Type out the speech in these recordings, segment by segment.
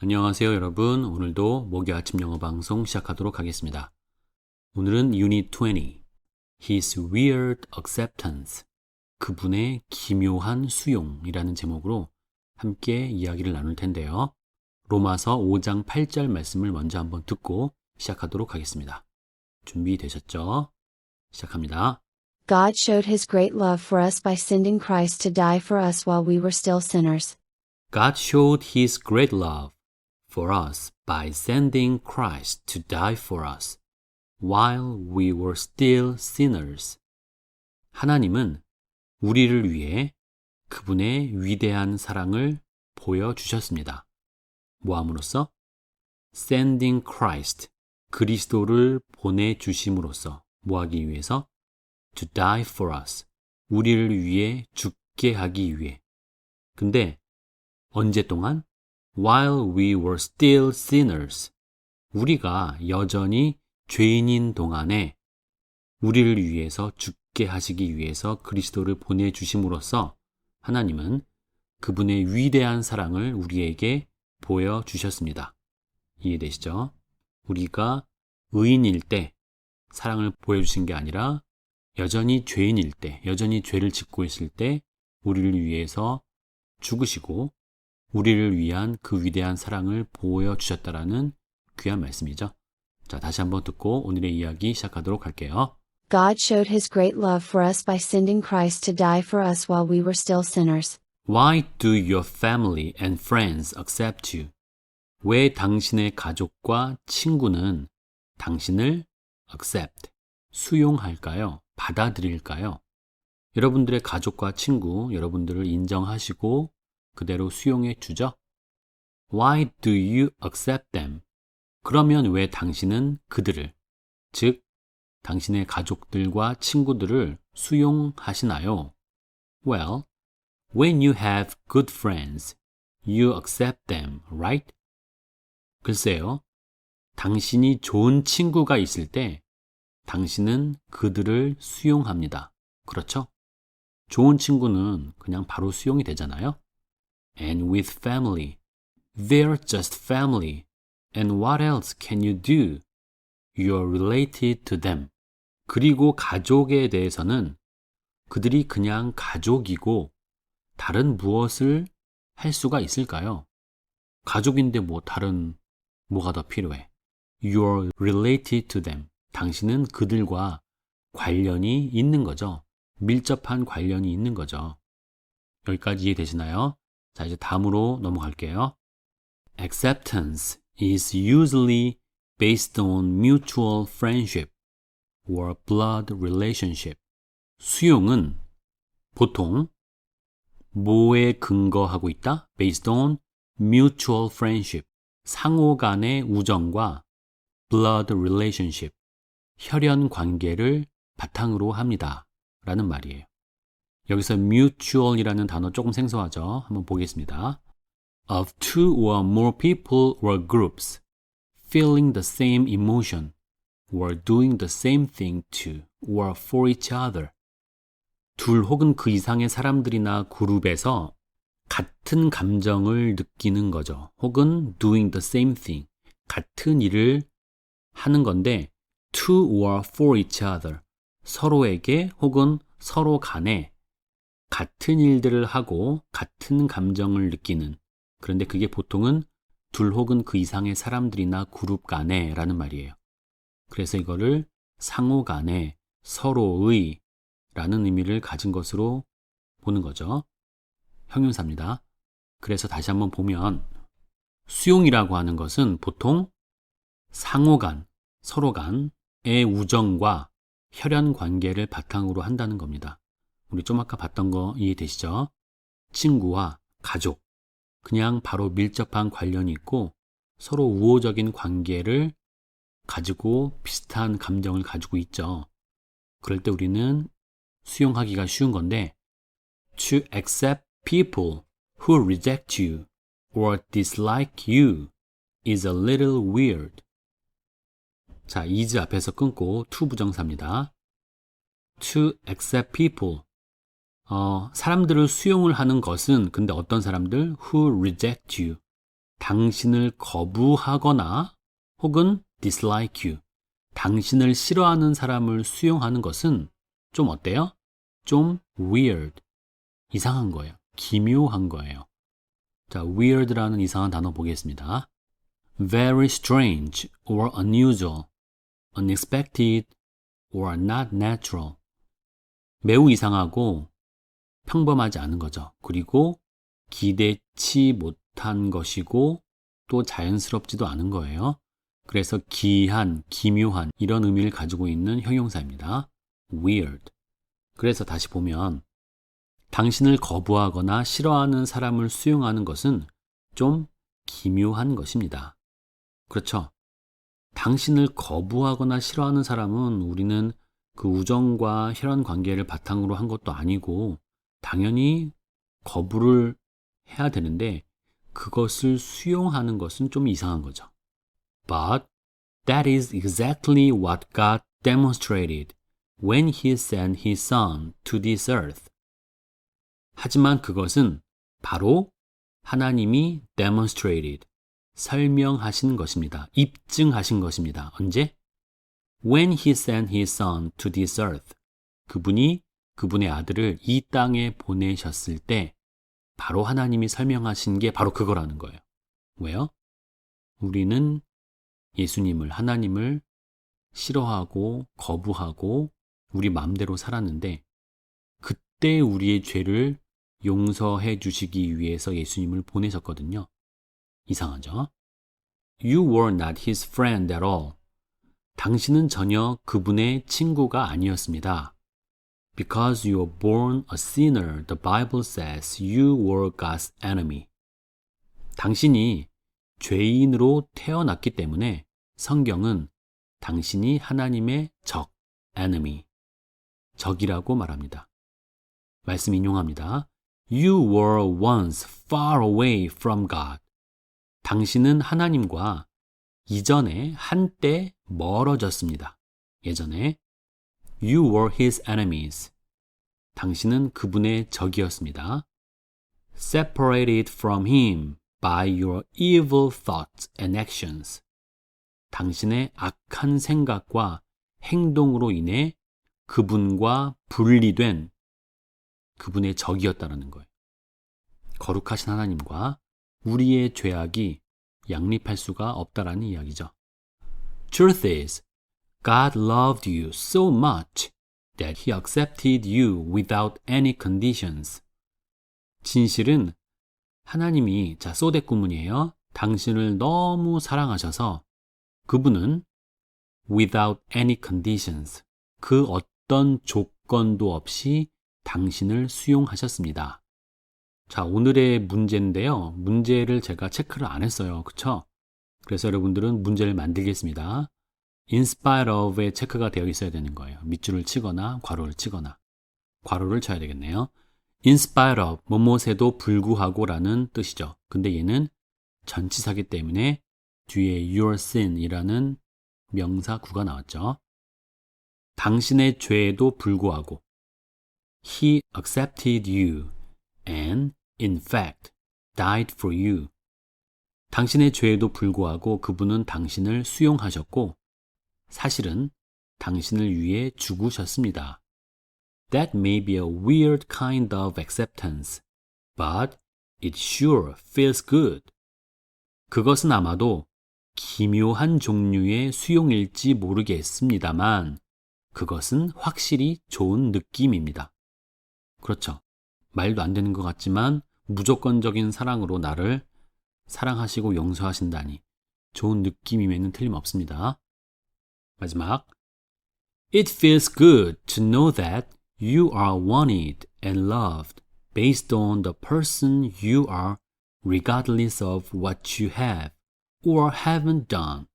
안녕하세요, 여러분. 오늘도 목요 아침 영어 방송 시작하도록 하겠습니다. 오늘은 Unit 20, His Weird Acceptance, 그분의 기묘한 수용이라는 제목으로 함께 이야기를 나눌 텐데요. 로마서 5장 8절 말씀을 먼저 한번 듣고 시작하도록 하겠습니다. 준비되셨죠? 시작합니다. God showed his great love for us by sending Christ to die for us while we were still sinners. God showed His great love for us by sending Christ to die for us while we were still sinners. 하나님은 우리를 위해 그분의 위대한 사랑을 보여주셨습니다. 뭐함으로써? Sending Christ, 그리스도를 보내주심으로써 뭐하기 위해서? To die for us, 우리를 위해 죽게 하기 위해. 근데 언제 동안? While we were still sinners, 우리가 여전히 죄인인 동안에 우리를 위해서 죽게 하시기 위해서 그리스도를 보내주심으로써 하나님은 그분의 위대한 사랑을 우리에게 보여주셨습니다. 이해되시죠? 우리가 의인일 때 사랑을 보여주신 게 아니라 여전히 죄인일 때, 여전히 죄를 짓고 있을 때 우리를 위해서 죽으시고 우리를 위한 그 위대한 사랑을 보여주셨다라는 귀한 말씀이죠. 자, 다시 한번 듣고 오늘의 이야기 시작하도록 할게요. God showed his great love for us by sending Christ to die for us while we were still sinners. Why do your family and friends accept you? 왜 당신의 가족과 친구는 당신을 accept, 수용할까요? 받아들일까요? 여러분들의 가족과 친구, 여러분들을 인정하시고 그대로 수용해 주죠? Why do you accept them? 그러면 왜 당신은 그들을, 즉 당신의 가족들과 친구들을 수용하시나요? Well, when you have good friends, you accept them, right? 글쎄요, 당신이 좋은 친구가 있을 때 당신은 그들을 수용합니다. 그렇죠? 좋은 친구는 그냥 바로 수용이 되잖아요. And with family, they're just family. And what else can you do? You're related to them. 그리고 가족에 대해서는 그들이 그냥 가족이고 다른 무엇을 할 수가 있을까요? 가족인데 다른 뭐가 더 필요해? You're related to them. 당신은 그들과 관련이 있는 거죠. 밀접한 관련이 있는 거죠. 여기까지 이해되시나요? 자, 이제 다음으로 넘어갈게요. Acceptance is usually based on mutual friendship or blood relationship. 수용은 보통 뭐에 근거하고 있다? Based on mutual friendship. 상호 간의 우정과 blood relationship. 혈연 관계를 바탕으로 합니다. 라는 말이에요. 여기서 mutual이라는 단어 조금 생소하죠? 한번 보겠습니다. Of two or more people or groups feeling the same emotion or doing the same thing to or for each other. 둘 혹은 그 이상의 사람들이나 그룹에서 같은 감정을 느끼는 거죠. 혹은 doing the same thing. 같은 일을 하는 건데 to or for each other. 서로에게 혹은 서로 간에 같은 일들을 하고 같은 감정을 느끼는. 그런데 그게 보통은 둘 혹은 그 이상의 사람들이나 그룹 간에 라는 말이에요. 그래서 이거를 상호 간에 서로의 라는 의미를 가진 것으로 보는 거죠. 형용사입니다. 그래서 다시 한번 보면 수용이라고 하는 것은 보통 상호 간, 서로 간의 우정과 혈연 관계를 바탕으로 한다는 겁니다. 우리 좀 아까 봤던 거 이해되시죠? 친구와 가족, 그냥 바로 밀접한 관련이 있고 서로 우호적인 관계를 가지고 비슷한 감정을 가지고 있죠. 그럴 때 우리는 수용하기가 쉬운 건데 To accept people who reject you or dislike you is a little weird. 자, is 앞에서 끊고 to 부정사입니다. To accept people. 사람들을 수용을 하는 것은 근데 어떤 사람들? Who reject you. 당신을 거부하거나 혹은 dislike you, 당신을 싫어하는 사람을 수용하는 것은 좀 어때요? 좀 weird, 이상한 거예요. 기묘한 거예요. 자, weird라는 이상한 단어 보겠습니다. Very strange or unusual, unexpected or not natural. 매우 이상하고 평범하지 않은 거죠. 그리고 기대치 못한 것이고 또 자연스럽지도 않은 거예요. 그래서 기이한, 기묘한 이런 의미를 가지고 있는 형용사입니다. weird. 그래서 다시 보면 당신을 거부하거나 싫어하는 사람을 수용하는 것은 좀 기묘한 것입니다. 그렇죠? 당신을 거부하거나 싫어하는 사람은 우리는 그 우정과 혈연 관계를 바탕으로 한 것도 아니고 당연히 거부를 해야 되는데 그것을 수용하는 것은 좀 이상한 거죠. But that is exactly what God demonstrated when He sent His Son to this earth. 하지만 그것은 바로 하나님이 demonstrated, 설명하신 것입니다. 입증하신 것입니다. 언제? When He sent His Son to this earth. 그분이 그분의 아들을 이 땅에 보내셨을 때 바로 하나님이 설명하신 게 바로 그거라는 거예요. 왜요? 우리는 예수님을, 하나님을 싫어하고 거부하고 우리 마음대로 살았는데 그때 우리의 죄를 용서해 주시기 위해서 예수님을 보내셨거든요. 이상하죠? You were not his friend at all. 당신은 전혀 그분의 친구가 아니었습니다. Because you were born a sinner, the Bible says you were God's enemy. 당신이 죄인으로 태어났기 때문에 성경은 당신이 하나님의 적, enemy, 적이라고 말합니다. 말씀 인용합니다. You were once far away from God. 당신은 하나님과 이전에 한때 멀어졌습니다. 예전에 You were his enemies. 당신은 그분의 적이었습니다. Separated from him by your evil thoughts and actions. 당신의 악한 생각과 행동으로 인해 그분과 분리된 그분의 적이었다는 거예요. 거룩하신 하나님과 우리의 죄악이 양립할 수가 없다라는 이야기죠. Truth is, God loved you so much that He accepted you without any conditions. 진실은 하나님이, 자, 소댓구문이에요. 당신을 너무 사랑하셔서 그분은 without any conditions, 그 어떤 조건도 없이 당신을 수용하셨습니다. 자, 오늘의 문제인데요. 문제를 제가 체크를 안 했어요. 그쵸? 그래서 여러분들은 문제를 만들겠습니다. In spite of에 체크가 되어 있어야 되는 거예요. 밑줄을 치거나 괄호를 치거나. 괄호를 쳐야 되겠네요. In spite of, 뭐뭐에도 불구하고 라는 뜻이죠. 근데 얘는 전치사기 때문에 뒤에 your sin이라는 명사구가 나왔죠. 당신의 죄에도 불구하고 He accepted you and in fact died for you. 당신의 죄에도 불구하고 그분은 당신을 수용하셨고 사실은 당신을 위해 죽으셨습니다. That may be a weird kind of acceptance, but it sure feels good. 그것은 아마도 기묘한 종류의 수용일지 모르겠습니다만 그것은 확실히 좋은 느낌입니다. 그렇죠. 말도 안 되는 것 같지만 무조건적인 사랑으로 나를 사랑하시고 용서하신다니 좋은 느낌임에는 틀림없습니다. 마지막, It feels good to know that you are wanted and loved based on the person you are regardless of what you have or haven't done.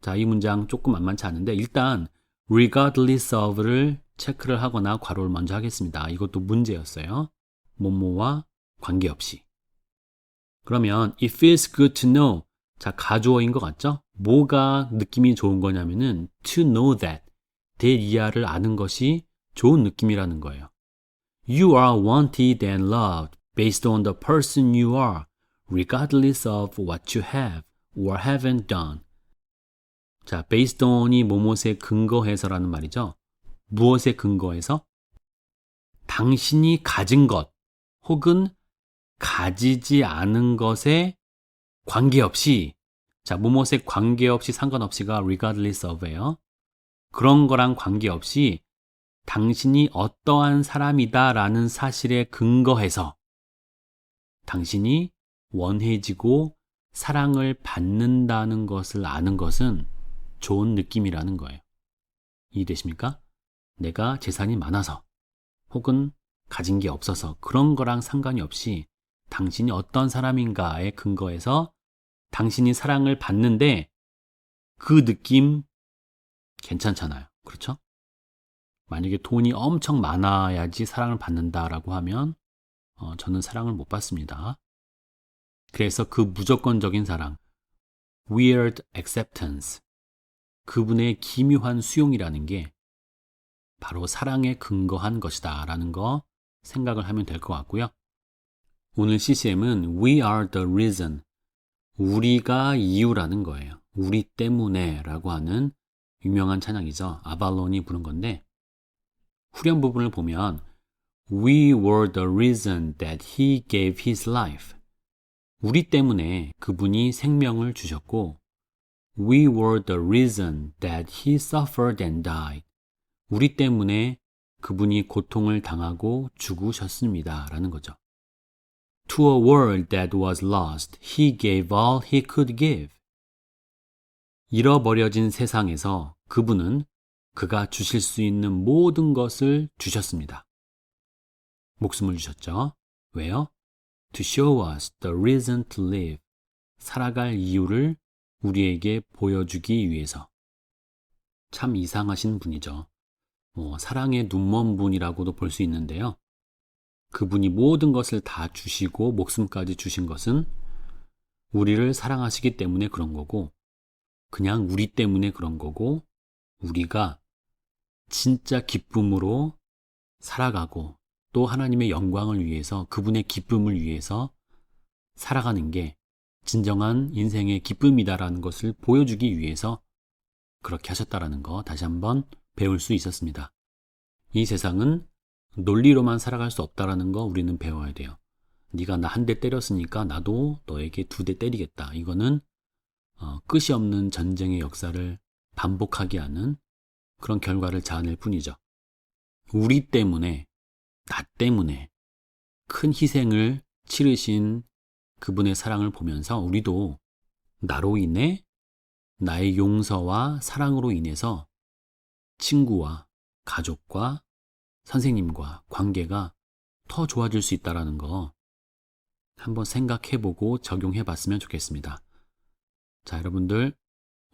자, 이 문장 조금 만만치 않은데 일단 regardless of를 체크를 하거나 괄호를 먼저 하겠습니다. 이것도 문제였어요. 뭐뭐와 관계없이. 그러면 it feels good to know. 자, 가주어인 것 같죠? 뭐가 느낌이 좋은 거냐면은 to know that. 대이하를 아는 것이 좋은 느낌이라는 거예요. You are wanted and loved based on the person you are regardless of what you have or haven't done. 자, based on이 뭐뭇에 근거해서라는 말이죠. 무엇에 근거해서? 당신이 가진 것 혹은 가지지 않은 것에 관계없이, 자, 뭐뭇에 관계없이 상관없이가 regardless of예요. 그런 거랑 관계없이 당신이 어떠한 사람이다라는 사실에 근거해서 당신이 원해지고 사랑을 받는다는 것을 아는 것은 좋은 느낌이라는 거예요. 이해되십니까? 내가 재산이 많아서 혹은 가진 게 없어서 그런 거랑 상관이 없이 당신이 어떤 사람인가에 근거해서 당신이 사랑을 받는데 그 느낌 괜찮잖아요. 그렇죠? 만약에 돈이 엄청 많아야지 사랑을 받는다라고 하면 저는 사랑을 못 받습니다. 그래서 그 무조건적인 사랑, weird acceptance, 그분의 기묘한 수용이라는 게 바로 사랑에 근거한 것이다 라는 거 생각을 하면 될 것 같고요. 오늘 CCM은 We are the reason, 우리가 이유라는 거예요. 우리 때문에 라고 하는 유명한 찬양이죠. 아발론이 부른 건데 후렴 부분을 보면 We were the reason that he gave his life. 우리 때문에 그분이 생명을 주셨고 We were the reason that he suffered and died. 우리 때문에 그분이 고통을 당하고 죽으셨습니다. 라는 거죠. To a world that was lost, he gave all he could give. 잃어버려진 세상에서 그분은 그가 주실 수 있는 모든 것을 주셨습니다. 목숨을 주셨죠. 왜요? To show us the reason to live. 살아갈 이유를 우리에게 보여주기 위해서. 참 이상하신 분이죠. 사랑의 눈먼 분이라고도 볼 수 있는데요. 그분이 모든 것을 다 주시고 목숨까지 주신 것은 우리를 사랑하시기 때문에 그런 거고 그냥 우리 때문에 그런 거고 우리가 진짜 기쁨으로 살아가고 또 하나님의 영광을 위해서 그분의 기쁨을 위해서 살아가는 게 진정한 인생의 기쁨이다라는 것을 보여주기 위해서 그렇게 하셨다라는 거 다시 한번 배울 수 있었습니다. 이 세상은 논리로만 살아갈 수 없다라는 거 우리는 배워야 돼요. 네가 나 한 대 때렸으니까 나도 너에게 2대 때리겠다. 이거는 끝이 없는 전쟁의 역사를 반복하게 하는 그런 결과를 자아낼 뿐이죠. 우리 때문에, 나 때문에 큰 희생을 치르신 그분의 사랑을 보면서 우리도 나로 인해 나의 용서와 사랑으로 인해서 친구와 가족과 선생님과 관계가 더 좋아질 수 있다는 거 한번 생각해보고 적용해봤으면 좋겠습니다. 자, 여러분들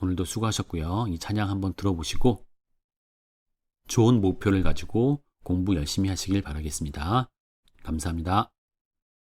오늘도 수고하셨고요. 이 찬양 한번 들어보시고 좋은 목표를 가지고 공부 열심히 하시길 바라겠습니다. 감사합니다.